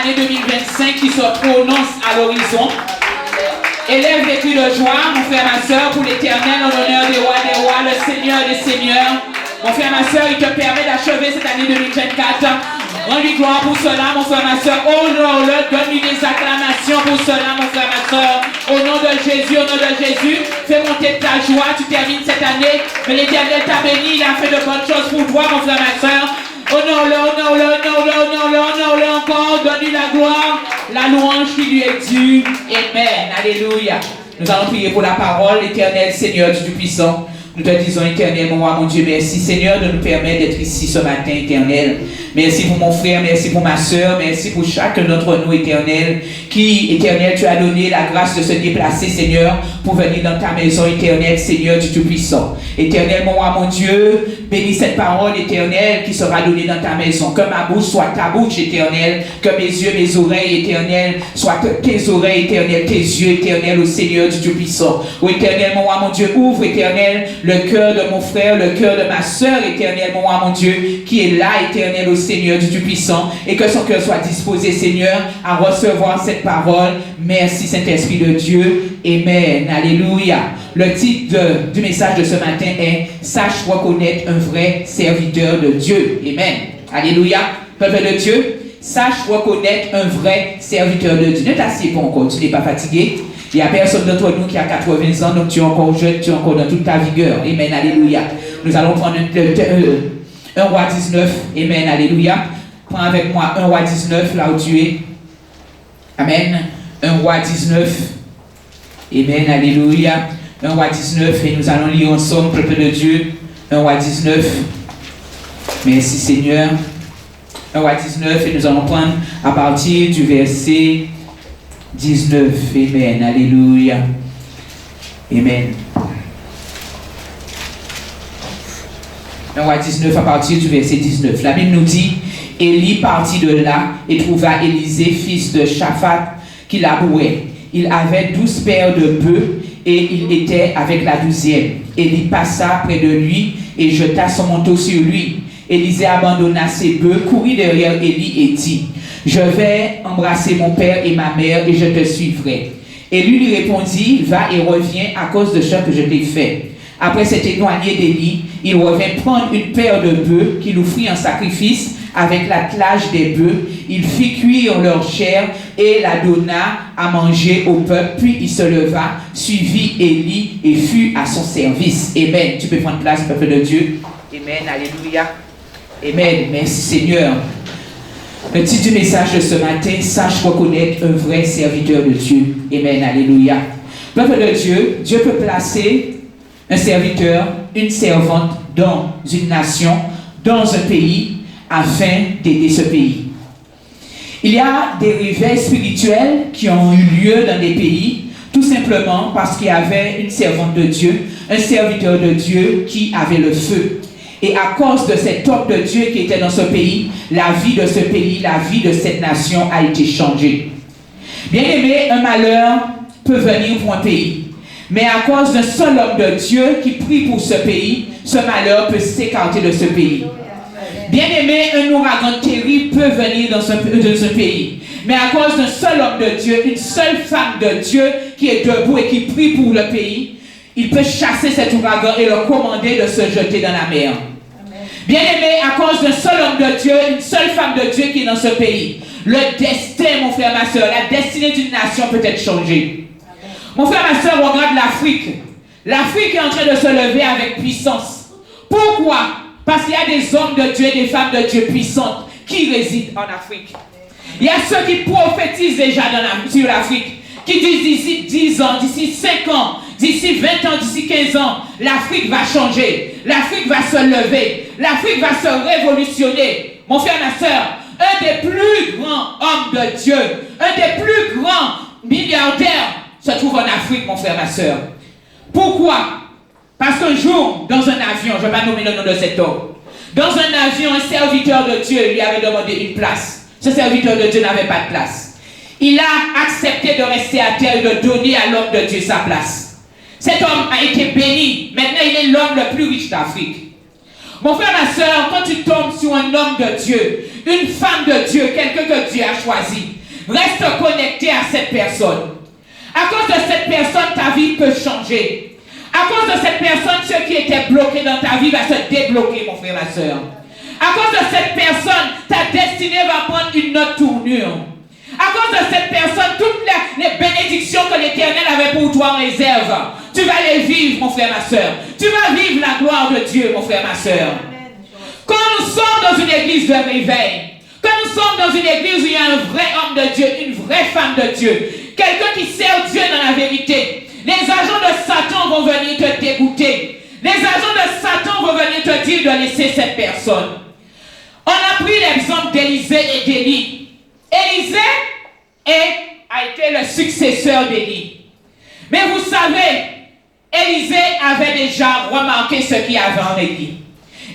année 2025 qui se prononce à l'horizon. Élève les cris de joie, mon frère, ma soeur, pour l'Éternel, en l'honneur des rois, le Seigneur des seigneurs. Mon frère, ma soeur, il te permet d'achever cette année 2024. Rends-lui gloire pour cela, mon frère, ma soeur. Honore-le, donne-lui des acclamations pour cela, mon frère, ma soeur. Au nom de Jésus, fais monter ta joie. Tu termines cette année, mais l'Éternel t'a béni, il a fait de bonnes choses pour toi, mon frère, ma soeur. Honore-le encore, donne-lui la gloire, la louange qui lui est due. Amen. Alléluia. Nous allons prier pour la parole, l'Éternel, Seigneur du Tout-Puissant. Nous te disons, Éternel, mon roi, mon Dieu, merci, Seigneur, de nous permettre d'être ici ce matin, Éternel. Merci pour mon frère, merci pour ma soeur, merci pour chacun d'entre nous, Éternel, qui, Éternel, tu as donné la grâce de se déplacer, Seigneur, pour venir dans ta maison, Éternel, Seigneur du Tout-Puissant. Éternel, mon roi, mon Dieu, bénis cette parole, Éternel, qui sera donnée dans ta maison. Que ma bouche soit ta bouche, Éternel, que mes yeux, mes oreilles, Éternel, soient tes oreilles, Éternel, tes yeux, Éternel, au Seigneur du Tout-Puissant. Oh, Éternel, mon roi, mon Dieu, ouvre, Éternel, le cœur de mon frère, le cœur de ma soeur, Éternel, mon roi, mon Dieu, qui est là, Éternel, au Seigneur du Tout-Puissant, et que son cœur soit disposé, Seigneur, à recevoir cette parole. Merci, Saint-Esprit de Dieu. Amen. Alléluia. Le titre du message de ce matin est « Sache reconnaître un vrai serviteur de Dieu ». Amen. Alléluia. Peuple de Dieu, sache reconnaître un vrai serviteur de Dieu. Ne t'assieds pas encore, tu n'es pas fatigué. Il n'y a personne d'entre nous qui a 80 ans, donc tu es encore jeune, tu es encore dans toute ta vigueur. Amen, alléluia. Nous allons prendre 1 Roi 19. Amen, alléluia. Prends avec moi 1 Roi 19, là où tu es. Amen. 1 Roi 19. Amen, alléluia. 1 Roi 19, et nous allons lire ensemble, peuple de Dieu. 1 Roi 19. Merci Seigneur. 1 Roi 19, et nous allons prendre à partir du verset 19. Amen. Alléluia. Amen. 1 Roi 19 à partir du verset 19. La Bible nous dit, Élie partit de là et trouva Élisée, fils de Shaphat, qui labourait. Il avait 12 paires de bœufs et il était avec la 12e. Élie passa près de lui et jeta son manteau sur lui. Élisée abandonna ses bœufs, courut derrière Élie et dit, je vais embrasser mon père et ma mère et je te suivrai. Élie lui répondit, va et reviens à cause de ce que je t'ai fait. Après s'être éloigné d'Élie, il revint prendre une paire de bœufs qu'il offrit en sacrifice avec l'attelage des bœufs. Il fit cuire leur chair et la donna à manger au peuple. Puis il se leva, suivit Élie et fut à son service. Amen. Tu peux prendre place, peuple de Dieu. Amen. Alléluia. Amen. Merci Seigneur. Le titre du message de ce matin, sache reconnaître un vrai serviteur de Dieu. Amen. Alléluia. Peuple de Dieu, Dieu peut placer un serviteur, une servante dans une nation, dans un pays, afin d'aider ce pays. Il y a des réveils spirituels qui ont eu lieu dans des pays, tout simplement parce qu'il y avait une servante de Dieu, un serviteur de Dieu qui avait le feu. Et à cause de cet homme de Dieu qui était dans ce pays, la vie de ce pays, la vie de cette nation a été changée. Bien aimé, un malheur peut venir pour un pays. Mais à cause d'un seul homme de Dieu qui prie pour ce pays, ce malheur peut s'écarter de ce pays. Bien aimé, un ouragan terrible peut venir dans ce pays. Mais à cause d'un seul homme de Dieu, une seule femme de Dieu qui est debout et qui prie pour le pays, il peut chasser cet ouragan et leur commander de se jeter dans la mer. Bien aimé, à cause d'un seul homme de Dieu, une seule femme de Dieu qui est dans ce pays, le destin, mon frère, ma soeur, la destinée d'une nation peut être changée. Mon frère, ma soeur, regarde l'Afrique. L'Afrique est en train de se lever avec puissance. Pourquoi? Parce qu'il y a des hommes de Dieu et des femmes de Dieu puissantes qui résident en Afrique. Il y a ceux qui prophétisent déjà sur l'Afrique, qui disent d'ici 10 ans, d'ici 5 ans, d'ici 20 ans, d'ici 15 ans, l'Afrique va changer. L'Afrique va se lever. L'Afrique va se révolutionner. Mon frère, ma soeur, un des plus grands hommes de Dieu, un des plus grands milliardaires se trouve en Afrique, mon frère, ma soeur. Pourquoi? Parce qu'un jour, dans un avion, je ne vais pas nommer le nom de cet homme, dans un avion, un serviteur de Dieu lui avait demandé une place. Ce serviteur de Dieu n'avait pas de place. Il a accepté de rester à terre et de donner à l'homme de Dieu sa place. Cet homme a été béni. Maintenant, il est l'homme le plus riche d'Afrique. Mon frère, ma soeur, quand tu tombes sur un homme de Dieu, une femme de Dieu, quelqu'un que Dieu a choisi, Reste connecté à cette personne. À cause de cette personne, ta vie peut changer. À cause de cette personne, ce qui était bloqué dans ta vie va se débloquer, mon frère, ma soeur. À cause de cette personne, ta destinée va prendre une autre tournure. À cause de cette personne, toutes les bénédictions que l'Éternel avait pour toi en réserve, tu vas les vivre, mon frère, ma soeur. Tu vas vivre la gloire de Dieu, mon frère, ma soeur. Quand nous sommes dans une église de réveil, quand nous sommes dans une église où il y a un vrai homme de Dieu, une vraie femme de Dieu, quelqu'un qui sert Dieu dans la vérité, les agents de Satan vont venir te dégoûter. Les agents de Satan vont venir te dire de laisser cette personne. On a pris l'exemple d'Élisée et d'Élie. Élisée a été le successeur d'Élie. Mais vous savez, Élisée avait déjà remarqué ce qu'il y avait en Élie.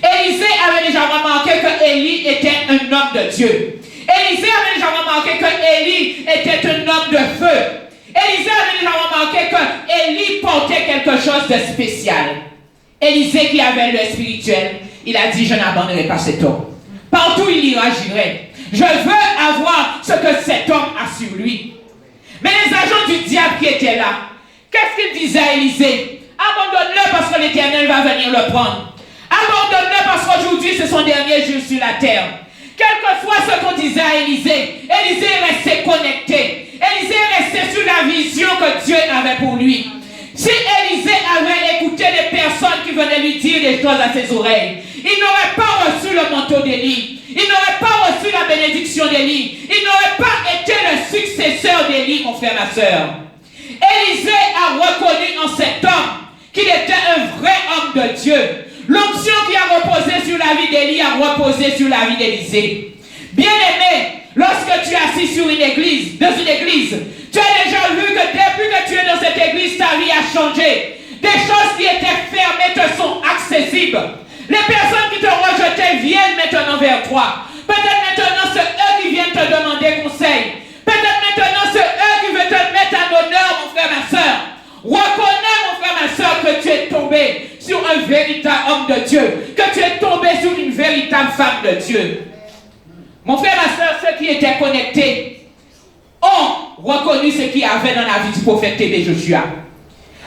Élisée avait déjà remarqué que Élie était un homme de Dieu. Élisée avait déjà remarqué que Élie était un homme de feu. Élisée avait déjà remarqué que Élie portait quelque chose de spécial. Élisée qui avait le spirituel, il a dit, je n'abandonnerai pas cet homme. Partout il ira, j'irai. Je veux avoir ce que cet homme a sur lui. Mais les agents du diable qui étaient là, qu'est-ce qu'ils disaient à Élisée? Abandonne-le parce que l'Éternel va venir le prendre. Abandonne-le parce qu'aujourd'hui c'est son dernier jour sur la terre. Quelquefois ce qu'on disait à Élisée, Élisée restait connecté. Élisée restait sur la vision que Dieu avait pour lui. Si Élisée avait écouté les personnes qui venaient lui dire des choses à ses oreilles, il n'aurait pas reçu le manteau d'Élie. Il n'aurait pas reçu la bénédiction d'Élie. Il n'aurait pas été le successeur d'Élie, mon frère, ma soeur. Élisée a reconnu en cet homme qu'il était un vrai homme de Dieu. L'onction qui a reposé sur la vie d'Élie a reposé sur la vie d'Élisée. Bien-aimé, lorsque tu es assis sur une église, dans une église, tu as déjà vu que depuis que tu es dans cette église, ta vie a changé. Des choses qui étaient fermées te sont accessibles. Les personnes qui te rejetaient viennent maintenant vers toi. Peut-être maintenant c'est eux qui viennent te demander conseil. Peut-être maintenant c'est eux qui veulent te mettre en honneur, mon frère, ma soeur. Reconnais, mon frère, ma soeur, que tu es tombé sur un véritable homme de Dieu. Que tu es tombé sur une véritable femme de Dieu. Mon frère, ma soeur, ceux qui étaient connectés ont reconnu ce qu'il y avait dans la vie du prophète Tébé Joshua.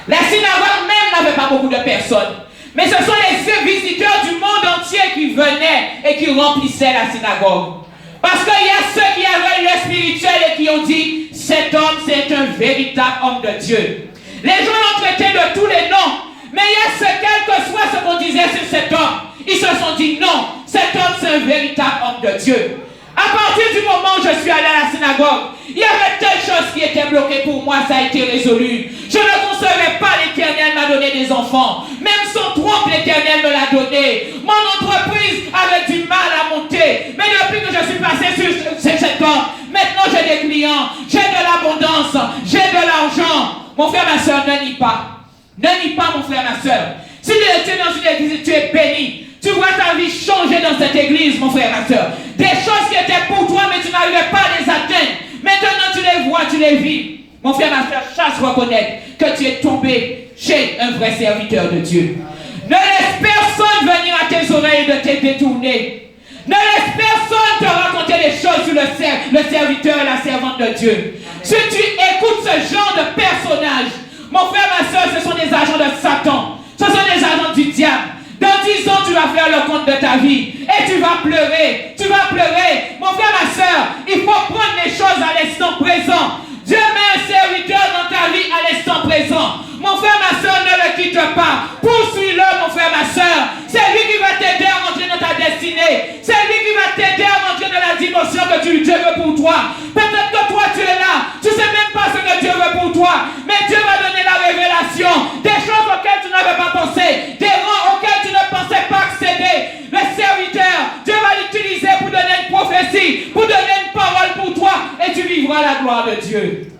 La synagogue même n'avait pas beaucoup de personnes. Mais ce sont les visiteurs du monde entier qui venaient et qui remplissaient la synagogue. Parce qu'il y a ceux qui avaient le spirituel et qui ont dit, cet homme c'est un véritable homme de Dieu. Les gens l'ont traité de tous les noms. Mais il y a ce, quel que soit ce qu'on disait sur cet homme, ils se sont dit non, cet homme c'est un véritable homme de Dieu. À partir du moment où je suis allé à la synagogue, il y avait telle chose qui était bloquée pour moi, ça a été résolu. Je ne concevais pas, l'Éternel m'a donné des enfants. Même sans trompe, l'Éternel me l'a donné. Mon entreprise avait du mal à monter. Mais depuis que je suis passé sur cet homme, maintenant j'ai des clients, j'ai de l'abondance, j'ai de l'argent. Mon frère, ma soeur, ne nie pas. Ne nie pas, mon frère, ma soeur. Si tu es dans une église, tu es béni. Tu vois ta vie changer dans cette église, mon frère, ma soeur. Des choses qui étaient pour toi, mais tu n'arrivais pas à les atteindre. Maintenant, tu les vois, tu les vis. Mon frère, ma soeur, chasse reconnaître que tu es tombé chez un vrai serviteur de Dieu. Ne laisse personne venir à tes oreilles de te détourner. Ne laisse personne te raconter des choses sur le serviteur et la servante de Dieu. Si tu écoutes ce genre de personnage, mon frère, ma soeur, ce sont des agents de Satan. Ce sont des agents du diable. Dans 10 ans, tu vas faire le compte de ta vie. Et tu vas pleurer. Tu vas pleurer. Mon frère, ma soeur, il faut prendre les choses à l'instant présent. Dieu met un serviteur dans ta vie à l'instant présent. Mon frère, ma soeur, ne le quitte pas. Poursuis-le, mon frère, ma soeur. C'est lui qui va t'aider à rentrer dans ta destinée. C'est lui qui va t'aider à rentrer dans la dimension que Dieu veut pour toi. Peut-être que toi, tu es là. Tu ne sais même pas ce que Dieu veut pour toi. Mais Dieu va donner la révélation. Des choses auxquelles tu n'avais pas pensé. Des rangs auxquels tu ne pensais pas accéder. Le serviteur, Dieu va l'utiliser pour donner une prophétie, pour donner une parole pour toi. Et tu vivras la gloire de Dieu.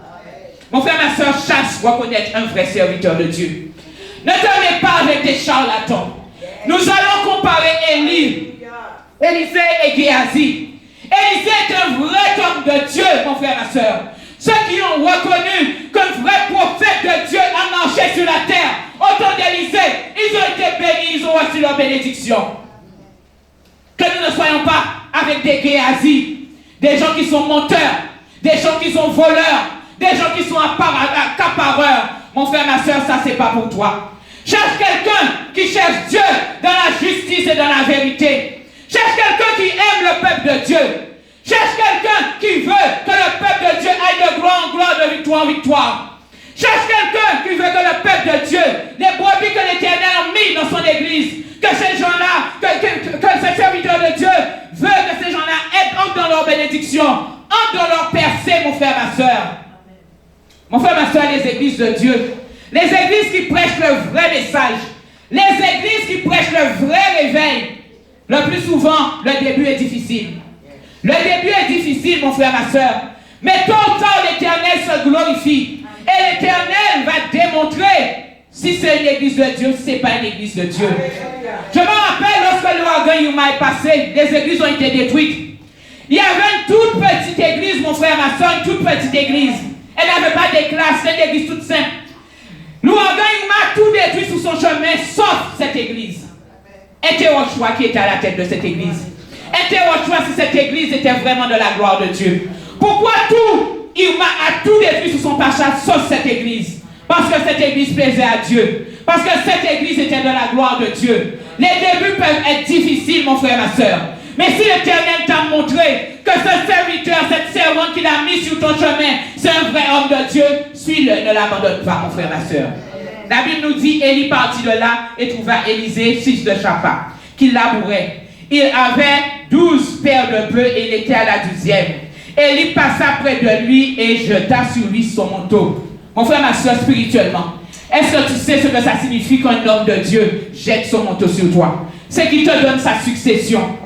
Mon frère, ma soeur, chasse reconnaître un vrai serviteur de Dieu. Ne te mets pas avec des charlatans. Nous allons comparer Élisée et Géasi. Élisée est un vrai homme de Dieu, mon frère, ma soeur. Ceux qui ont reconnu qu'un vrai prophète de Dieu a marché sur la terre, au temps d'Élisée, ils ont été bénis, ils ont reçu leur bénédiction. Que nous ne soyons pas avec des Géasi, des gens qui sont menteurs, des gens qui sont voleurs, des gens qui sont accapareurs. Mon frère, ma soeur, ça c'est pas pour toi. Cherche quelqu'un qui cherche Dieu dans la justice et dans la vérité. Cherche quelqu'un qui aime le peuple de Dieu. Cherche quelqu'un qui veut que le peuple de Dieu aille de gloire en gloire, de victoire en victoire. Cherche quelqu'un qui veut que le peuple de Dieu, les brebis que l'Éternel a mis dans son église, que ces gens-là, que ces serviteurs de Dieu veulent que ces gens-là entrent dans leur bénédiction, entrent dans leur percée, mon frère, ma soeur. Mon frère, ma soeur, les églises de Dieu, les églises qui prêchent le vrai message, les églises qui prêchent le vrai réveil, le plus souvent, le début est difficile. Le début est difficile, mon frère, ma soeur. Mais tôt ou tard, l'Éternel se glorifie. Et l'Éternel va démontrer si c'est une église de Dieu, si ce n'est pas une église de Dieu. Je me rappelle lorsque l'ouragan Yuma est passé, les églises ont été détruites. Il y avait une toute petite église, mon frère, ma soeur, une toute petite église. Elle n'avait pas d'éclat, c'était une église toute simple. L'ouragan Yuma a tout détruit sur son chemin, sauf cette église. Interroge-toi qui était à la tête de cette église. Interroge-toi si cette église était vraiment de la gloire de Dieu. Pourquoi tout Irma a tout détruit sur son passage, sauf cette église? Parce que cette église plaisait à Dieu. Parce que cette église était de la gloire de Dieu. Les débuts peuvent être difficiles, mon frère, ma soeur. Mais si l'Éternel t'a montré que ce serviteur, cette servante qu'il a mis sur ton chemin, c'est un vrai homme de Dieu, suis-le, ne l'abandonne pas, mon frère, ma soeur. La Bible nous dit, Élie partit de là et trouva Élisée, fils de Shaphat, qui labourait. Il avait 12 paires de bœufs et il était à la 12e. Élie passa près de lui et jeta sur lui son manteau. Mon frère, ma soeur, spirituellement, est-ce que tu sais ce que ça signifie qu'un homme de Dieu jette son manteau sur toi? C'est qu'il te donne sa succession.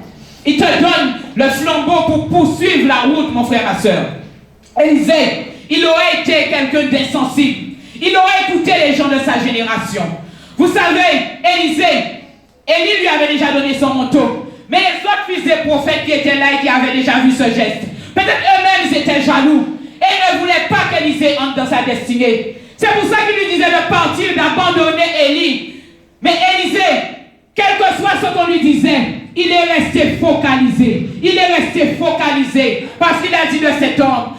Il te donne le flambeau pour poursuivre la route, mon frère, ma soeur. Élisée, il aurait été quelqu'un d'insensible. Il aurait écouté les gens de sa génération. Vous savez, Élie lui avait déjà donné son manteau. Mais les autres fils des prophètes qui étaient là et qui avaient déjà vu ce geste, peut-être eux-mêmes étaient jaloux. Et ils ne voulaient pas qu'Élisée entre dans sa destinée. C'est pour ça qu'il lui disait de partir, d'abandonner Élie. Mais Élisée, quel que soit ce qu'on lui disait, il est resté focalisé. Il est resté focalisé. Parce qu'il a dit de cet homme,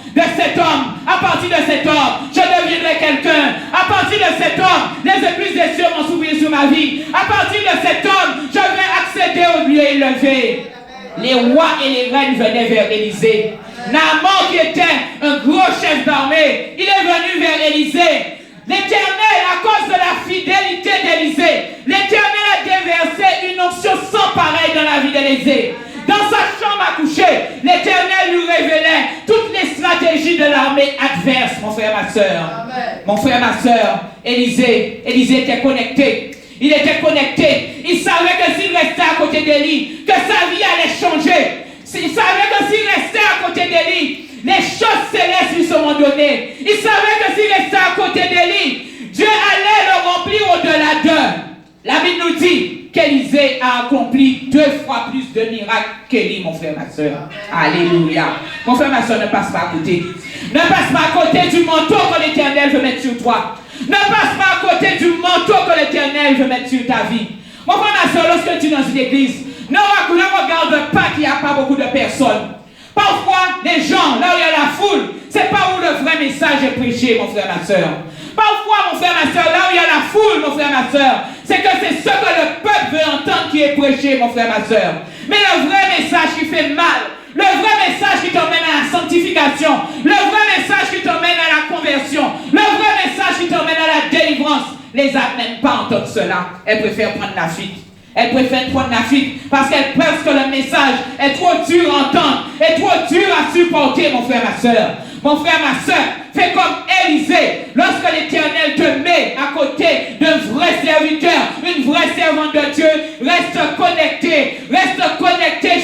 à partir de cet homme, je deviendrai quelqu'un. À partir de cet homme, les écluses des cieux vont s'ouvrir sur ma vie. À partir de cet homme, je vais accéder au lieu élevé. Les rois et les reines venaient vers Élisée. Naaman, qui était un gros chef d'armée, il est venu vers Élisée. L'Éternel, à cause de la fidélité d'Élisée, l'Éternel a déversé une onction sans pareil dans la vie d'Élisée. Dans sa chambre à coucher, l'Éternel lui révélait toutes les stratégies de l'armée adverse, mon frère, ma soeur. Mon frère, ma soeur, Élisée était connecté. Il était connecté. Il savait que s'il restait à côté d'Élie, que sa vie allait changer. Il savait que s'il restait à côté d'Élie, les choses célestes lui seront données. Il savait que s'il restait à côté d'Élie, Dieu allait le remplir au-delà d'eux. La Bible nous dit qu'Élisée a accompli 2 fois plus de miracles qu'Élie, mon frère, ma soeur. Alléluia. Mon frère, ma soeur, ne passe pas à côté. Ne passe pas à côté du manteau que l'Éternel veut mettre sur toi. Ne passe pas à côté du manteau que l'Éternel veut mettre sur ta vie. Mon frère, ma soeur, lorsque tu es dans une église, ne regarde pas qu'il n'y a pas beaucoup de personnes. Parfois, les gens, là où il y a la foule, c'est pas où le vrai message est prêché, mon frère, ma soeur. Parfois, mon frère, ma soeur, là où il y a la foule, mon frère, ma soeur, c'est que c'est ce que le peuple veut entendre qui est prêché, mon frère, ma soeur. Mais le vrai message qui fait mal, le vrai message qui t'emmène à la sanctification, le vrai message qui t'emmène à la conversion, le vrai message qui t'emmène à la délivrance, les âmes n'aiment pas entendre cela. Elles préfèrent prendre la fuite. Elles préfèrent prendre la fuite parce qu'elles pensent que le message est trop dur à entendre, est trop dur à supporter, mon frère, ma soeur. Mon frère, ma soeur, fais comme Élisée. Lorsque l'Éternel te met à côté d'un vrai serviteur, une vraie servante de Dieu, reste connecté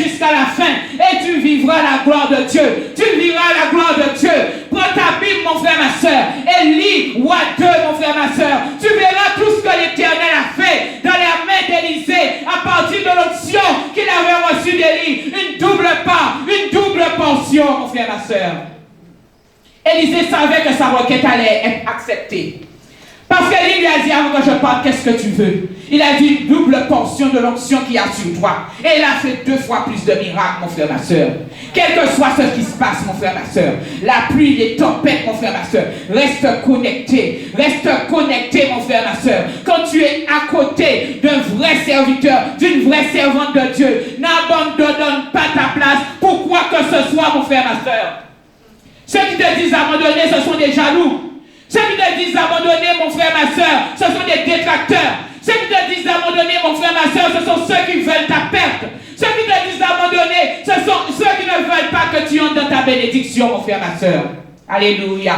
jusqu'à la fin et tu vivras la gloire de Dieu. Tu vivras la gloire de Dieu. Prends ta Bible, mon frère, ma soeur, et lis Roi 2, mon frère, ma soeur. Tu verras tout ce que l'Éternel a fait dans la main d'Élisée à partir de l'onction qu'il avait reçue d'Élie. Une double part, une double portion, mon frère, ma soeur. Élisée savait que sa requête allait être acceptée. Parce qu'Élie lui a dit, avant que je parte, qu'est-ce que tu veux? Il a dit une double portion de l'onction qu'il y a sur toi. Et il a fait 2 fois plus de miracles, mon frère, ma soeur. Quel que soit ce qui se passe, mon frère, ma soeur. La pluie, les tempêtes, mon frère, ma soeur. Reste connecté. Reste connecté, mon frère, ma soeur. Quand tu es à côté d'un vrai serviteur, d'une vraie servante de Dieu, n'abandonne pas ta place pour quoi que ce soit, mon frère, ma soeur. Ceux qui te disent abandonner, ce sont des jaloux. Ceux qui te disent abandonner, mon frère, ma soeur, ce sont des détracteurs. Ceux qui te disent abandonner, mon frère, ma soeur, ce sont ceux qui veulent ta perte. Ceux qui te disent abandonner, ce sont ceux qui ne veulent pas que tu entres dans ta bénédiction, mon frère, ma soeur. Alléluia.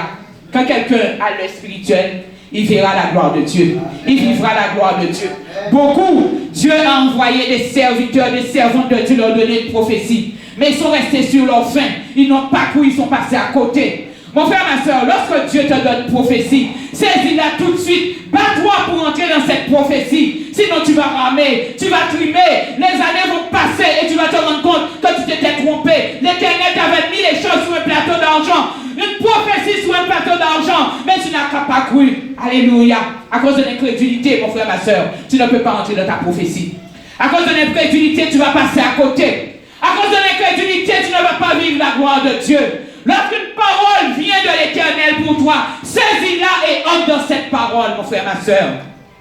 Quand quelqu'un a l'œil spirituel, il verra la gloire de Dieu. Il vivra la gloire de Dieu. Beaucoup, Dieu a envoyé des serviteurs, des servantes de Dieu leur donner une prophétie. Mais ils sont restés sur leur faim. Ils n'ont pas cru, ils sont passés à côté. Mon frère, ma soeur, lorsque Dieu te donne une prophétie, saisis-la tout de suite. Bats-toi pour entrer dans cette prophétie. Sinon, tu vas ramer, tu vas trimer. Les années vont passer et tu vas te rendre compte que tu t'étais trompé. L'Éternel t'avait mis les choses sur un plateau d'argent. Une prophétie sur un plateau d'argent. Mais tu n'as pas cru. Alléluia. À cause de l'incrédulité, mon frère, ma soeur, tu ne peux pas entrer dans ta prophétie. À cause de l'incrédulité, tu vas passer à côté. À cause de l'incrédulité, tu ne vas pas vivre la gloire de Dieu. Lorsqu'une parole vient de l'Éternel pour toi, saisis-la et entre dans cette parole, mon frère, ma soeur.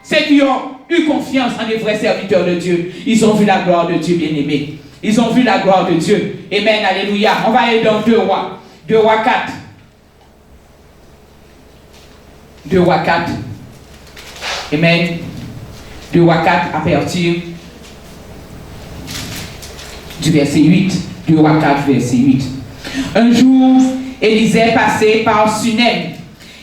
Ceux qui ont eu confiance en les vrais serviteurs de Dieu, ils ont vu la gloire de Dieu, bien-aimé. Ils ont vu la gloire de Dieu. Amen, alléluia. On va aller dans 2 Rois. 2 Rois 4. 2 Rois 4. Amen. 2 Rois 4 à partir du verset 8. 2 Rois 4, verset 8. Un jour, Élisée passait par Sunem.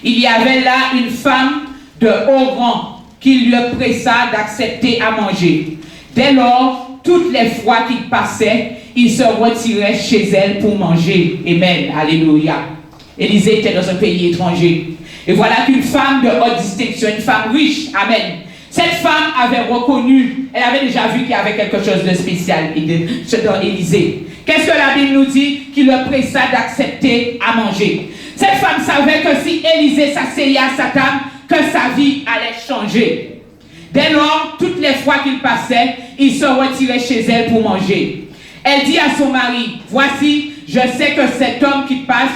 Il y avait là une femme de haut rang qui lui pressa d'accepter à manger. Dès lors, toutes les fois qu'il passait, il se retirait chez elle pour manger. Amen. Alléluia. Élisée était dans un pays étranger. Et voilà qu'une femme de haute distinction, une femme riche, amen. Cette femme avait reconnu, elle avait déjà vu qu'il y avait quelque chose de spécial dans Élisée. Qu'est-ce que la Bible nous dit? Qu'il le pressa d'accepter à manger. Cette femme savait que si Élisée s'asseyait à sa table, que sa vie allait changer. Dès lors, toutes les fois qu'il passait, il se retirait chez elle pour manger. Elle dit à son mari, voici, je sais que cet homme qui passe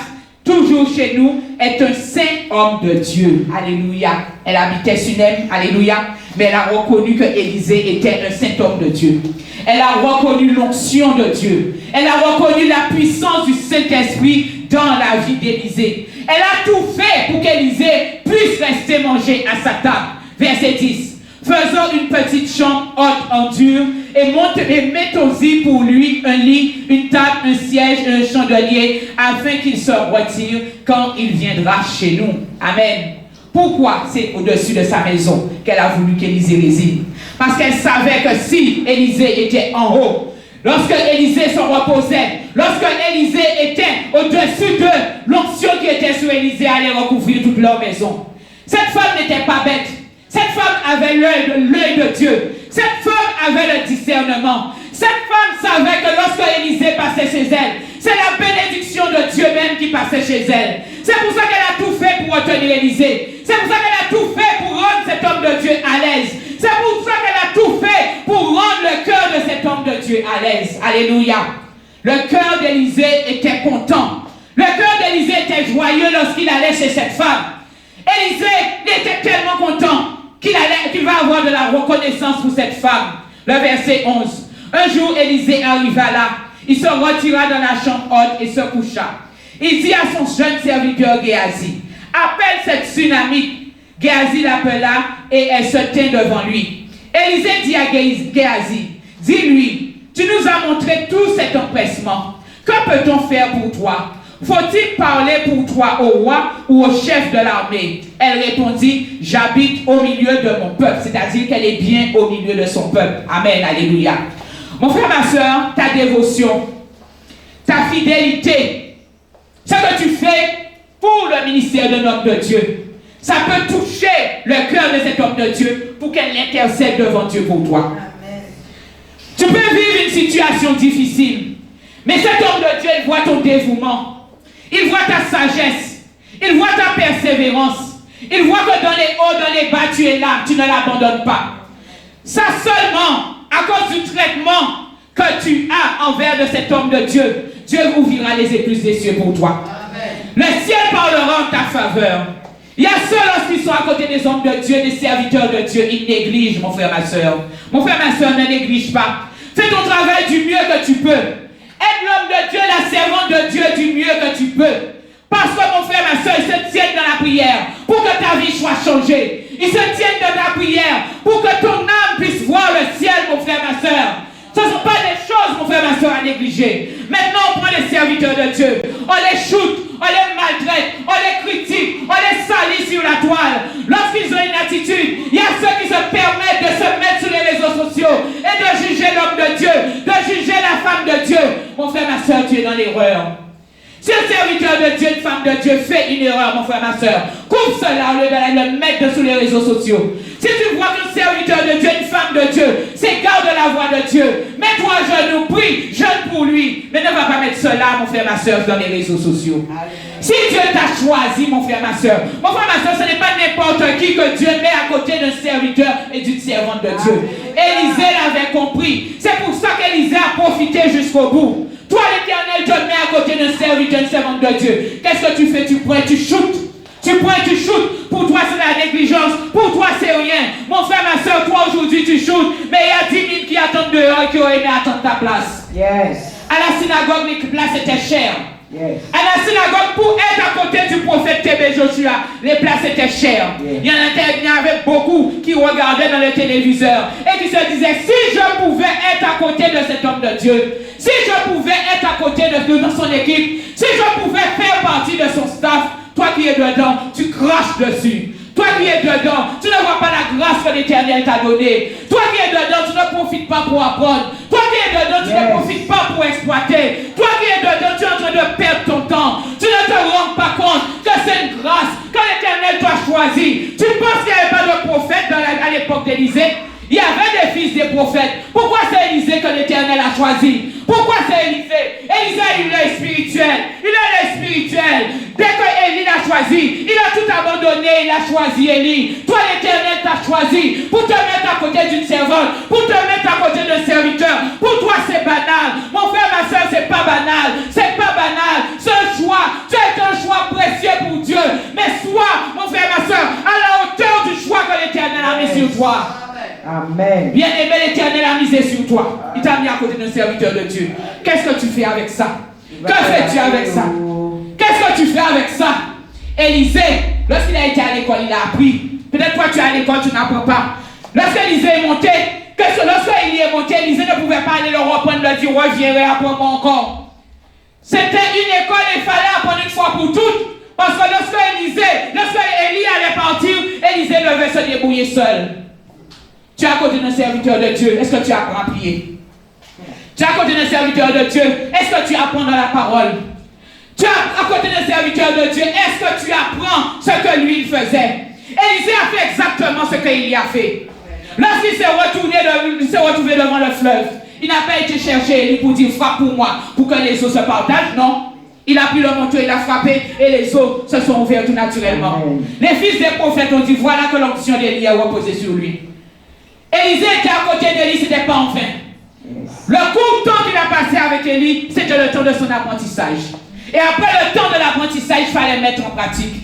toujours chez nous est un saint homme de Dieu. Alléluia. Elle habitait Sunem. Alléluia. Mais elle a reconnu que Élisée était un saint homme de Dieu. Elle a reconnu l'onction de Dieu. Elle a reconnu la puissance du Saint-Esprit dans la vie d'Élisée. Elle a tout fait pour qu'Élisée puisse rester manger à sa table. Verset 10. Faisons une petite chambre haute en dur et mettons-y pour lui un lit, une table, un siège et un chandelier afin qu'il se retire quand il viendra chez nous. Amen. Pourquoi c'est au-dessus de sa maison qu'elle a voulu qu'Élisée réside? Parce qu'elle savait que si Élisée était en haut, lorsque Élisée se reposait, lorsque Élisée était au-dessus de l'onction qui était sur Élisée, allait recouvrir toute leur maison. Cette femme n'était pas bête. Cette femme avait l'œil de Dieu. Cette femme avait le discernement. Cette femme savait que lorsque Élisée passait chez elle, c'est la bénédiction de Dieu même qui passait chez elle. C'est pour ça qu'elle a tout fait pour retenir Élisée. C'est pour ça qu'elle a tout fait pour rendre cet homme de Dieu à l'aise. C'est pour ça qu'elle a tout fait pour rendre le cœur de cet homme de Dieu à l'aise. Alléluia. Le cœur d'Élisée était content. Le cœur d'Élisée était joyeux lorsqu'il allait chez cette femme. Élisée était tellement content qu'il va avoir de la reconnaissance pour cette femme. Le verset 11. Un jour, Élisée arriva là. Il se retira dans la chambre haute et se coucha. Il dit à son jeune serviteur Géasi, appelle cette Sunamite. Géasi l'appela et elle se tint devant lui. Élisée dit à Géasi, dis-lui, tu nous as montré tout cet empressement. Que peut-on faire pour toi? Faut-il parler pour toi au roi ou au chef de l'armée? Elle répondit, j'habite au milieu de mon peuple. C'est-à-dire qu'elle est bien au milieu de son peuple. Amen, alléluia. Mon frère, ma soeur, ta dévotion, ta fidélité, ce que tu fais pour le ministère d'un homme de Dieu, ça peut toucher le cœur de cet homme de Dieu pour qu'elle intercède devant Dieu pour toi. Amen. Tu peux vivre une situation difficile, mais cet homme de Dieu, il voit ton dévouement. Il voit ta sagesse. Il voit ta persévérance. Il voit que dans les hauts, dans les bas, tu es là. Tu ne l'abandonnes pas. Ça seulement, à cause du traitement que tu as envers de cet homme de Dieu, Dieu ouvrira les écluses des cieux pour toi. Amen. Le ciel parlera en ta faveur. Il y a ceux lorsqu'ils sont à côté des hommes de Dieu, des serviteurs de Dieu, ils négligent, mon frère, ma soeur. Mon frère, ma soeur, ne néglige pas. Fais ton travail du mieux que tu peux. Aide l'homme de Dieu, la servante de Dieu du mieux que tu peux. Parce que mon frère, ma soeur, ils se tiennent dans la prière pour que ta vie soit changée. Ils se tiennent dans la prière pour que ton âme puisse voir le ciel, mon frère, ma soeur. Ce ne sont pas des choses, mon frère, ma soeur, à négliger. Maintenant, on prend les serviteurs de Dieu. On les shoot, on les maltraite, on les critique, on les salit sur la toile. Lorsqu'ils ont une attitude, il y a ceux qui se permettent de se mettre sur les réseaux sociaux et de juger l'homme de Dieu, de juger la femme de Dieu. Mon frère, ma soeur, tu es dans l'erreur. Si un serviteur de Dieu, une femme de Dieu fait une erreur, mon frère, ma soeur, coupe cela au lieu d'aller le mettre sur les réseaux sociaux. Si tu vois qu'un serviteur de Dieu, une femme de Dieu, s'égare de la voix de Dieu, mets-toi à genoux, prie, jeûne pour lui. Mais ne va pas mettre cela, mon frère, ma soeur, dans les réseaux sociaux. Si Dieu t'a choisi, mon frère, ma soeur, ce n'est pas n'importe qui que Dieu met à côté d'un serviteur et d'une servante de Dieu. Élisée l'avait compris. C'est pour ça qu'Élisée a profité jusqu'au bout. Toi, l'Éternel te met à côté d'un serviteur, d'une servante de Dieu. Qu'est-ce que tu fais? Tu prends, tu shootes. Tu prends, tu shootes. Pour toi, c'est la négligence. Pour toi, c'est rien. Mon frère, ma soeur, toi, aujourd'hui, tu shootes. Mais il y a 10 000 qui attendent dehors et qui auraient aimé attendre ta place. Yes. À la synagogue, les places étaient chères. Yes. À la synagogue, pour être à côté du prophète Tébé Joshua, les places étaient chères. Yes. Il y en avait beaucoup qui regardaient dans le téléviseur et qui se disaient, si je pouvais être à côté de cet homme de Dieu, si je pouvais être à côté de son équipe, si je pouvais faire partie de son staff, toi qui es dedans, tu craches dessus. Toi qui es dedans, tu ne vois pas la grâce que l'Éternel t'a donnée. Toi qui es dedans, tu ne profites pas pour apprendre. Toi qui es dedans, tu ne profites pas pour exploiter. Toi qui es dedans, tu es en train de perdre ton temps. Tu ne te rends pas compte que c'est une grâce que l'Éternel t'a choisi. Tu penses qu'il n'y avait pas de prophète à l'époque d'Élisée? Il y avait des fils des prophètes. Pourquoi c'est Élisée que l'Éternel a choisi? Pourquoi c'est Élisée? Élisée a eu l'œil spirituel. Il a l'œil spirituel. Dès que Élie l'a choisi, il a tout abandonné, il a choisi Élie. Toi, l'Éternel t'a choisi pour te mettre à côté d'une servante, pour te mettre à côté d'un serviteur. Pour toi, c'est banal. Mon frère, ma soeur, c'est pas banal. C'est pas banal. C'est un choix. Tu es un choix précieux pour Dieu. Mais sois, mon frère, ma soeur, à la hauteur du choix que l'Éternel a mis sur toi. Amen. Bien-aimé, l'Éternel a misé sur toi. Il t'a mis à côté d'un serviteur de Dieu. Qu'est-ce que tu fais avec ça? Que fais-tu avec ça? Qu'est-ce que tu fais avec ça? Élisée, lorsqu'il a été à l'école, il a appris. Peut-être toi, tu es à l'école, tu n'apprends pas. Lorsqu'Élisée est monté, lorsqu'Élie est monté, Élisée ne pouvait pas aller le reprendre, le dire, reviens et apprends-moi encore. C'était une école, il fallait apprendre une fois pour toutes. Parce que lorsque Élie allait partir, Élisée devait se débrouiller seul. Tu es à côté d'un serviteur de Dieu, est-ce que tu apprends à prier? Tu es à côté d'un serviteur de Dieu, est-ce que tu apprends dans la parole? Tu es à côté d'un serviteur de Dieu, est-ce que tu apprends ce que lui il faisait? Élisée a fait exactement ce qu'il a fait. Lorsqu'il s'est retrouvé devant le fleuve, il n'a pas été chercher Élie pour dire frappe pour moi, pour que les eaux se partagent, non. Il a pris le manteau, il a frappé et les eaux se sont ouvertes tout naturellement. Les fils des prophètes ont dit voilà que l'onction d'Élie a reposé sur lui. Élisée était à côté d'Élie, ce n'était pas en vain. Le court temps qu'il a passé avec Élie, c'était le temps de son apprentissage. Et après le temps de l'apprentissage, il fallait mettre en pratique.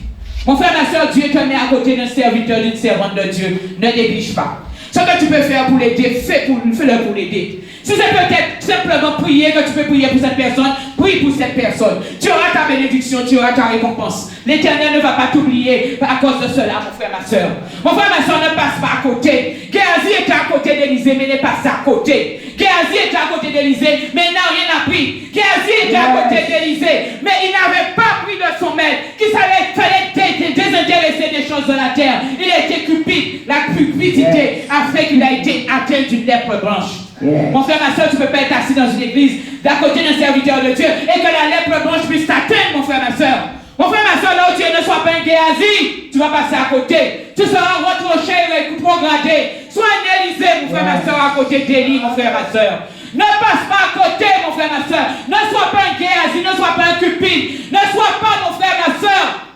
Mon frère, ma soeur, Dieu te met à côté d'un serviteur, d'une servante de Dieu. Ne néglige pas. Ce que tu peux faire pour l'aider, fais-le pour l'aider. Si c'est peut-être simplement prier, que tu peux prier pour cette personne, prie pour cette personne. Tu auras ta bénédiction, tu auras ta récompense. L'Éternel ne va pas t'oublier à cause de cela, mon frère, ma soeur. Mon frère, ma soeur, ne passe pas à côté. Géasi était à côté d'Élisée, mais n'est pas à côté. Géasi était à côté d'Élisée, mais il n'a rien appris. Géasi était à côté d'Élisée, mais il n'avait pas pris de son maître, qu'il fallait désintéresser des choses de la terre. Il était cupide. La cupidité a fait qu'il a été atteint d'une lèpre blanche. Mon frère, ma soeur, tu ne peux pas être assis dans une église d'à côté d'un serviteur de Dieu et que la lèpre blanche puisse t'atteindre, mon frère, ma soeur. Mon frère, ma soeur, là où tu es, ne sois pas un Géasi, tu vas passer à côté. Tu seras retranché et progradé. Sois un Élisée, mon frère, ma soeur, à côté d'Élie, mon frère, ma soeur. Ne passe pas à côté, mon frère, ma soeur. Ne sois pas un Géasi, ne sois pas un cupide. Ne sois pas, mon frère, ma soeur,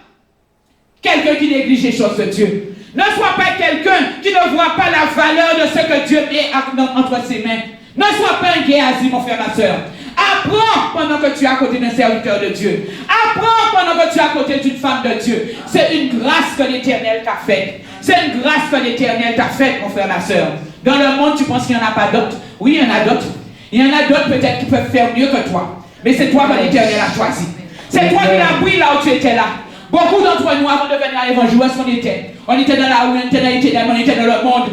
quelqu'un qui néglige les choses de Dieu. Ne sois pas quelqu'un qui ne voit pas la valeur de ce que Dieu met entre ses mains. Ne sois pas un Géasi, mon frère, ma soeur. Apprends pendant que tu es à côté d'un serviteur de Dieu. Apprends pendant que tu es à côté d'une femme de Dieu. C'est une grâce que l'Éternel t'a faite. C'est une grâce que l'Éternel t'a faite, mon frère, ma soeur. Dans le monde, tu penses qu'il n'y en a pas d'autres? Oui, il y en a d'autres. Il y en a d'autres peut-être qui peuvent faire mieux que toi. Mais c'est toi que l'Éternel a choisi. C'est toi qui l'as pris là où tu étais là. Beaucoup d'entre nous, avant de venir à l'évangile, où est-ce qu'on était? On était dans la rue, on était dans le monde.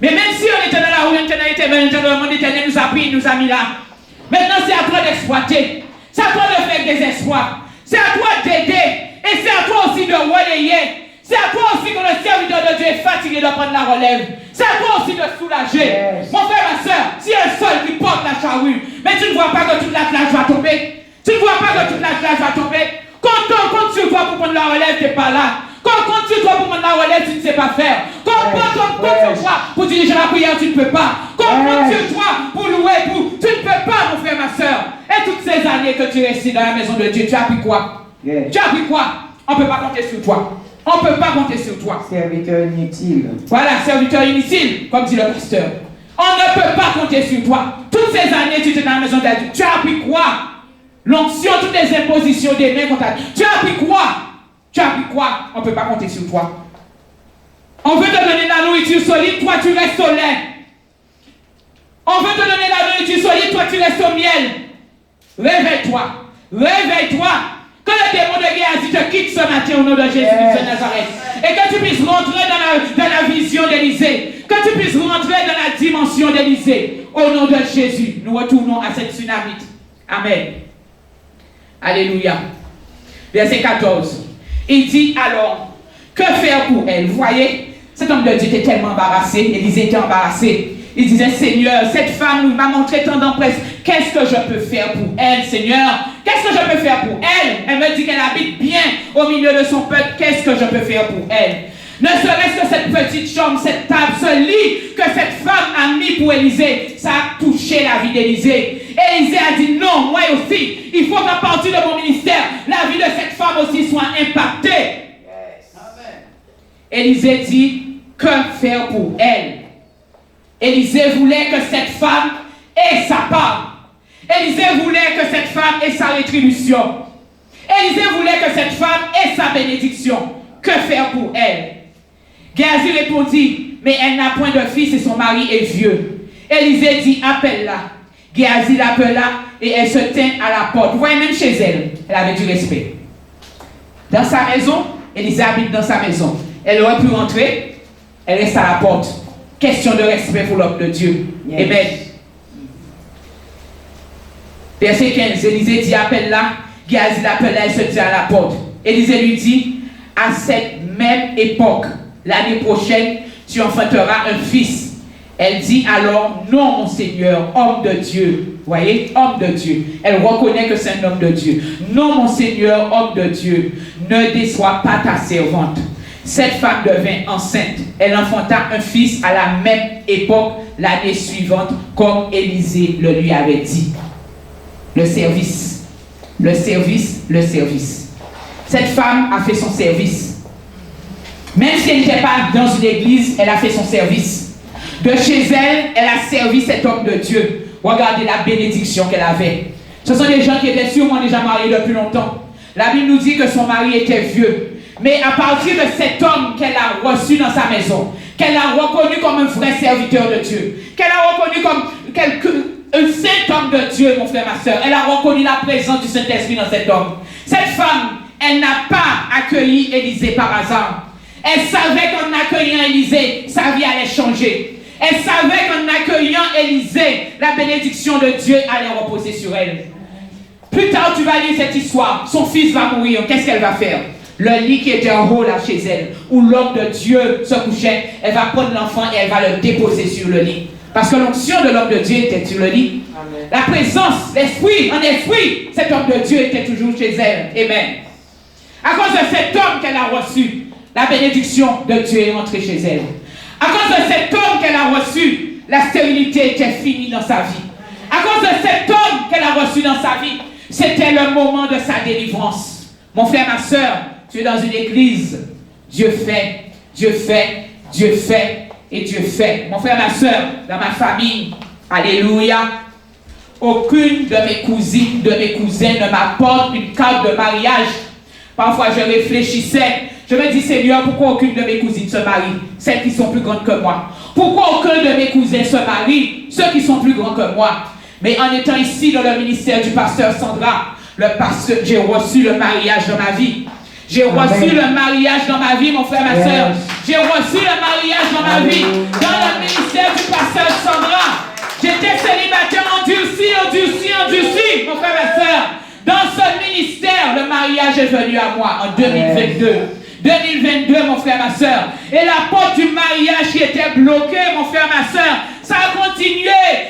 Mais même si on était dans la rue, on était dans le monde, l'Éternel nous a pris, il nous a mis là. Maintenant, c'est à toi d'exploiter. C'est à toi de faire des espoirs. C'est à toi d'aider. Et c'est à toi aussi de relayer. C'est à toi aussi que le serviteur de Dieu est fatigué de prendre la relève. C'est à toi aussi de soulager. Yes. Mon frère, ma soeur, si un seul qui porte la charrue, mais tu ne vois pas que toute la classe va tomber. Tu ne vois pas que toute la classe va tomber. Quand on compte sur toi pour prendre la relève, tu n'es pas là. Quand on compte sur toi pour prendre la relève, tu ne sais pas faire. Quand on compte sur toi pour diriger la prière, tu ne peux pas. Quand on compte sur toi pour louer, tu ne peux pas, mon frère, ma soeur. Et toutes ces années que tu restes dans la maison de Dieu, tu as appris quoi? Tu as appris quoi? On ne peut pas compter sur toi. On ne peut pas compter sur toi. Serviteur inutile. Voilà, serviteur inutile, comme dit le pasteur. On ne peut pas compter sur toi. Toutes ces années, tu étais dans la maison de Dieu. Tu as appris quoi? L'onction, toutes les impositions des mains qu'on t'a dit. Tu as appris quoi? Tu as appris quoi? On ne peut pas compter sur toi. On veut te donner la nourriture solide, toi tu restes au lait. On veut te donner la nourriture solide, toi tu restes au miel. Réveille-toi. Réveille-toi. Que le démon de Géasi te quitte ce matin au nom de Jésus-Christ de Nazareth. Et que tu puisses rentrer dans la vision d'Élysée. Que tu puisses rentrer dans la dimension d'Élysée. Au nom de Jésus, nous retournons à cette tsunamite. Amen. Alléluia. Verset 14. Il dit alors, que faire pour elle? Vous voyez, cet homme de Dieu était tellement embarrassé. Élisée était embarrassé. Il disait, Seigneur, cette femme m'a montré tant d'empresse. Qu'est-ce que je peux faire pour elle, Seigneur? Qu'est-ce que je peux faire pour elle? Elle me dit qu'elle habite bien au milieu de son peuple. Qu'est-ce que je peux faire pour elle? Ne serait-ce que cette petite chambre, cette table, ce lit que cette femme a mis pour Élisée, ça a touché la vie d'Élisée. Élisée a dit non, moi aussi, il faut qu'à partir de mon ministère, la vie de cette femme aussi soit impactée. Yes. Amen. Élisée dit, que faire pour elle? Élisée voulait que cette femme ait sa part. Élisée voulait que cette femme ait sa rétribution. Élisée voulait que cette femme ait sa bénédiction. Que faire pour elle? Géasi répondit, mais elle n'a point de fils et son mari est vieux. Élisée dit, appelle-la. Géasi l'appela et elle se tint à la porte. Vous voyez, même chez elle, elle avait du respect. Dans sa maison, Élisée habite dans sa maison. Elle aurait pu rentrer, elle reste à la porte. Question de respect pour l'homme de Dieu. Yes. Amen. Verset 15, Élisée dit, appelle-la. Géasi l'appela et se tint à la porte. Élisée lui dit, à cette même époque, l'année prochaine, tu enfanteras un fils. Elle dit alors, non mon Seigneur, homme de Dieu. Vous voyez, homme de Dieu. Elle reconnaît que c'est un homme de Dieu. Non mon Seigneur, homme de Dieu, ne déçois pas ta servante. Cette femme devint enceinte. Elle enfanta un fils à la même époque, l'année suivante, comme Élisée le lui avait dit. Le service, le service, le service. Cette femme a fait son service. Même si elle n'était pas dans une église, elle a fait son service. De chez elle, elle a servi cet homme de Dieu. Regardez la bénédiction qu'elle avait. Ce sont des gens qui étaient sûrement déjà mariés depuis longtemps. La Bible nous dit que son mari était vieux. Mais à partir de cet homme qu'elle a reçu dans sa maison, qu'elle a reconnu comme un vrai serviteur de Dieu, qu'elle a reconnu comme un saint homme de Dieu, mon frère, ma soeur, elle a reconnu la présence du Saint-Esprit dans cet homme. Cette femme, elle n'a pas accueilli Élisée par hasard. Elle savait qu'en accueillant Élisée, sa vie allait changer. Elle savait qu'en accueillant Élisée, la bénédiction de Dieu allait reposer sur elle. Plus tard, tu vas lire cette histoire. Son fils va mourir. Qu'est-ce qu'elle va faire? Le lit qui était en haut là chez elle, où l'homme de Dieu se couchait, elle va prendre l'enfant et elle va le déposer sur le lit. Parce que l'onction de l'homme de Dieu était sur le lit. Amen. La présence, l'esprit, en esprit, cet homme de Dieu était toujours chez elle. Amen. À cause de cet homme qu'elle a reçu, la bénédiction de Dieu est entrée chez elle. À cause de cet homme qu'elle a reçu, la stérilité était finie dans sa vie. À cause de cet homme qu'elle a reçu dans sa vie, c'était le moment de sa délivrance. Mon frère, ma soeur, tu es dans une église, Dieu fait. Dieu fait, Dieu fait et Dieu fait. Mon frère, ma soeur, dans ma famille, alléluia, aucune de mes cousines, de mes cousins ne m'apporte une carte de mariage. Parfois, je réfléchissais. Je me dis, Seigneur, pourquoi aucune de mes cousines se marie? Celles qui sont plus grandes que moi. Pourquoi aucun de mes cousins se marie? Ceux qui sont plus grands que moi. Mais en étant ici dans le ministère du pasteur Sandra, j'ai reçu le mariage dans ma vie. J'ai reçu le mariage dans ma vie, mon frère, ma soeur. J'ai reçu le mariage dans ma vie. Dans le ministère du pasteur Sandra. J'étais célibataire, endurci, mon frère, ma soeur. Dans ce ministère, le mariage est venu à moi en 2022. 2022, mon frère, ma soeur. Et la porte du mariage qui était bloquée, mon frère, ma soeur, ça a continué.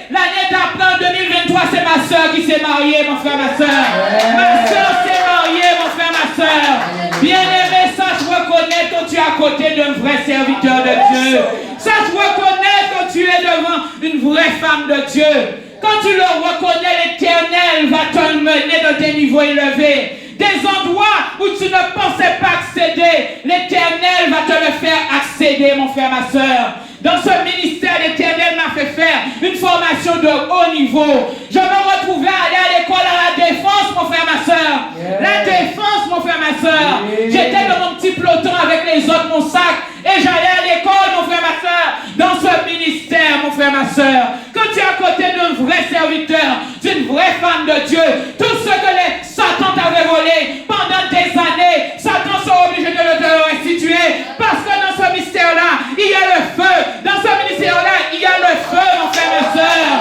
L'année d'après, en 2023, c'est ma soeur qui s'est mariée, mon frère, ma soeur. Ma soeur s'est mariée, mon frère, ma soeur. Bien-aimé, sache reconnaître que tu es à côté d'un vrai serviteur de Dieu. Sache reconnaître que tu es devant une vraie femme de Dieu. Quand tu le reconnais, l'Éternel va te mener dans des niveaux élevés. Des endroits où tu ne pensais pas accéder, l'Éternel va te le faire accéder, mon frère, ma soeur. Dans ce ministère, l'Éternel m'a fait faire une formation de haut niveau. Je me retrouvais à aller à l'école à la défense, mon frère, ma soeur. La défense, mon frère, ma soeur. J'étais dans mon petit peloton avec les autres, mon sac, et j'allais à l'école, mon frère, ma soeur. Dans ce ministère, mon frère, ma soeur. Quand tu es à côté d'un vrai serviteur, d'une vraie femme de Dieu, tout ce que les Satan t'avait volé pendant des années, Satan sera obligé de le restituer. Parce que dans ce ministère-là, il y a le feu. Dans ce ministère-là, il y a le feu, mon frère, ma soeur.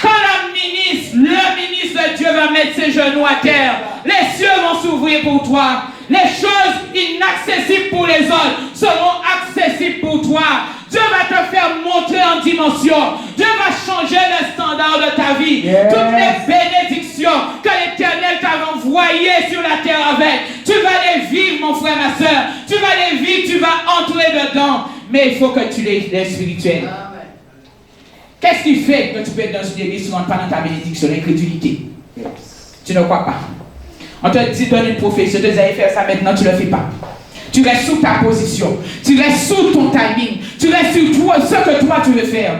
Quand le ministre de Dieu va mettre ses genoux à terre, les cieux vont s'ouvrir pour toi. Les choses inaccessibles pour les autres seront accessibles pour toi. Dieu va te faire monter en dimension. Dieu va changer le standard de ta vie. Toutes les bénédictions que l'Éternel t'a envoyées sur la terre avec, tu vas les vivre, mon frère, ma soeur. Tu vas les vivre, tu vas entrer dedans. Mais il faut que tu les spirituel. Qu'est-ce qui fait que tu peux être dans une église pendant ta bénédiction? L'incrédulité. Tu ne crois pas. On te dit, donne une prophétie, on te dit, allez faire ça maintenant, tu ne le fais pas. Tu restes sous ta position. Tu restes sous ton timing. Tu restes sur toi, ce que toi tu veux faire.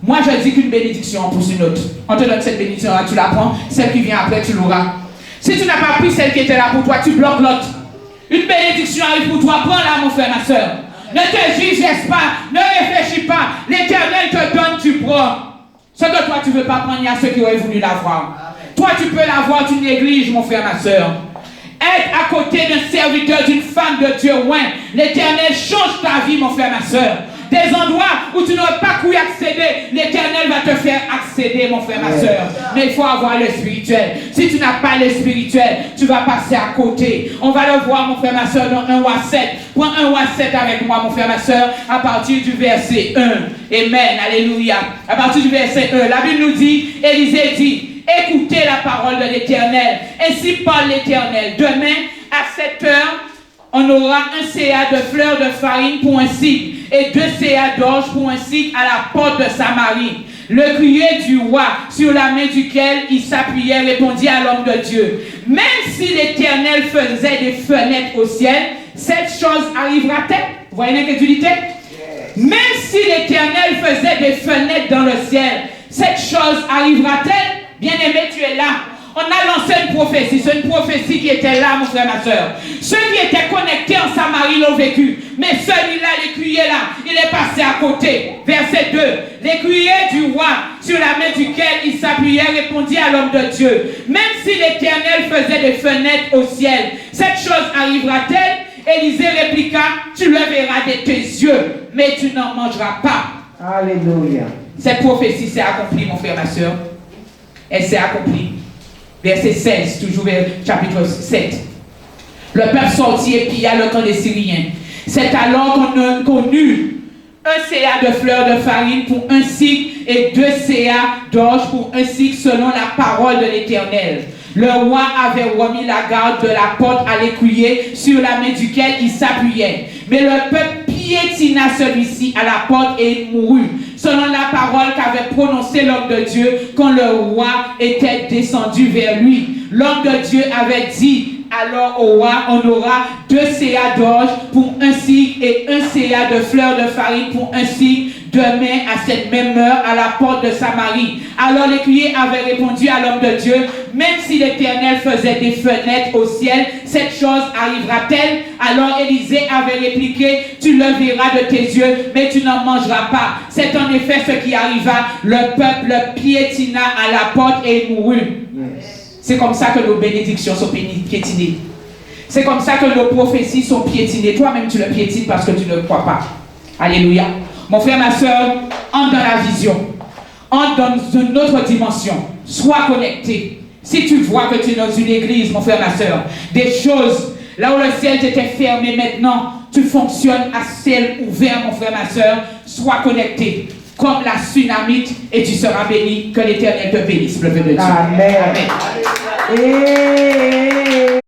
Moi, je dis qu'une bénédiction en pousse une autre. On te donne cette bénédiction-là, tu la prends. Celle qui vient après, tu l'auras. Si tu n'as pas pris celle qui était là pour toi, tu bloques l'autre. Une bénédiction arrive pour toi, prends-la, mon frère, ma soeur. Ne te juge pas, ne réfléchis pas. L'Éternel te donne, tu prends. Ce que toi tu ne veux pas prendre, il y a ceux qui auraient voulu l'avoir. Toi, tu peux l'avoir, tu négliges, mon frère, ma soeur. Être à côté d'un serviteur, d'une femme de Dieu, ouais. L'Éternel change ta vie, mon frère, ma soeur. Des endroits où tu n'aurais pas pu accéder, l'Éternel va te faire accéder, mon frère, ma soeur. Mais il faut avoir le spirituel. Si tu n'as pas le spirituel, tu vas passer à côté. On va le voir, mon frère, ma soeur, dans 1 roi 7. Prends 1 roi 7 avec moi, mon frère, ma soeur, à partir du verset 1. Amen, alléluia. À partir du verset 1, la Bible nous dit, Élisée dit, écoutez la parole de l'Éternel. Ainsi parle l'Éternel. Demain, à 7 heures, on aura un CA de fleurs de farine pour un cycle et 2 CA d'orge pour un cycle à la porte de Samarie. Le crier du roi, sur la main duquel il s'appuyait, répondit à l'homme de Dieu. Même si l'Éternel faisait des fenêtres au ciel, cette chose arrivera-t-elle? Vous voyez l'incrédulité? Même si l'Éternel faisait des fenêtres dans le ciel, cette chose arrivera-t-elle? Bien-aimé, tu es là. On a lancé une prophétie. C'est une prophétie qui était là, mon frère, ma soeur. Ceux qui étaient connectés en Samarie l'ont vécu. Mais celui-là, l'écuyer là, il est passé à côté. Verset 2. L'écuyer du roi, sur la main duquel il s'appuyait, répondit à l'homme de Dieu. Même si l'Éternel faisait des fenêtres au ciel, cette chose arrivera-t-elle? Élisée répliqua, tu le verras de tes yeux, mais tu n'en mangeras pas. Alléluia. Cette prophétie s'est accomplie, mon frère, ma soeur. Elle s'est accomplie. Verset 16, toujours vers chapitre 7. Le peuple sortit et pilla le camp des Syriens. C'est alors qu'on eut 1 CA de fleurs de farine pour un cycle et 2 CA d'orge pour un cycle selon la parole de l'Éternel. Le roi avait remis la garde de la porte à l'écuyer sur la main duquel il s'appuyait. Mais le peuple piétina celui-ci à la porte et il mourut, selon la parole qu'avait prononcée l'homme de Dieu quand le roi était descendu vers lui. L'homme de Dieu avait dit, alors on aura 2 CA d'orge pour un signe et 1 CA de fleurs de farine pour un signe. Demain, à cette même heure, à la porte de Samarie. Alors l'écuyer avait répondu à l'homme de Dieu, même si l'Éternel faisait des fenêtres au ciel, cette chose arrivera-t-elle? Alors Élisée avait répliqué, tu le verras de tes yeux, mais tu n'en mangeras pas. C'est en effet ce qui arriva. Le peuple piétina à la porte et il mourut. C'est comme ça que nos bénédictions sont piétinées. C'est comme ça que nos prophéties sont piétinées. Toi-même, tu le piétines parce que tu ne crois pas. Alléluia. Mon frère, ma soeur, entre dans la vision. Entre dans une autre dimension. Sois connecté. Si tu vois que tu es dans une église, mon frère, ma soeur, des choses, là où le ciel t'était fermé maintenant, tu fonctionnes à ciel ouvert, mon frère, ma soeur, sois connecté. Comme la tsunamite, et tu seras béni. Que l'Éternel te bénisse, le Dieu. Amen. Amen.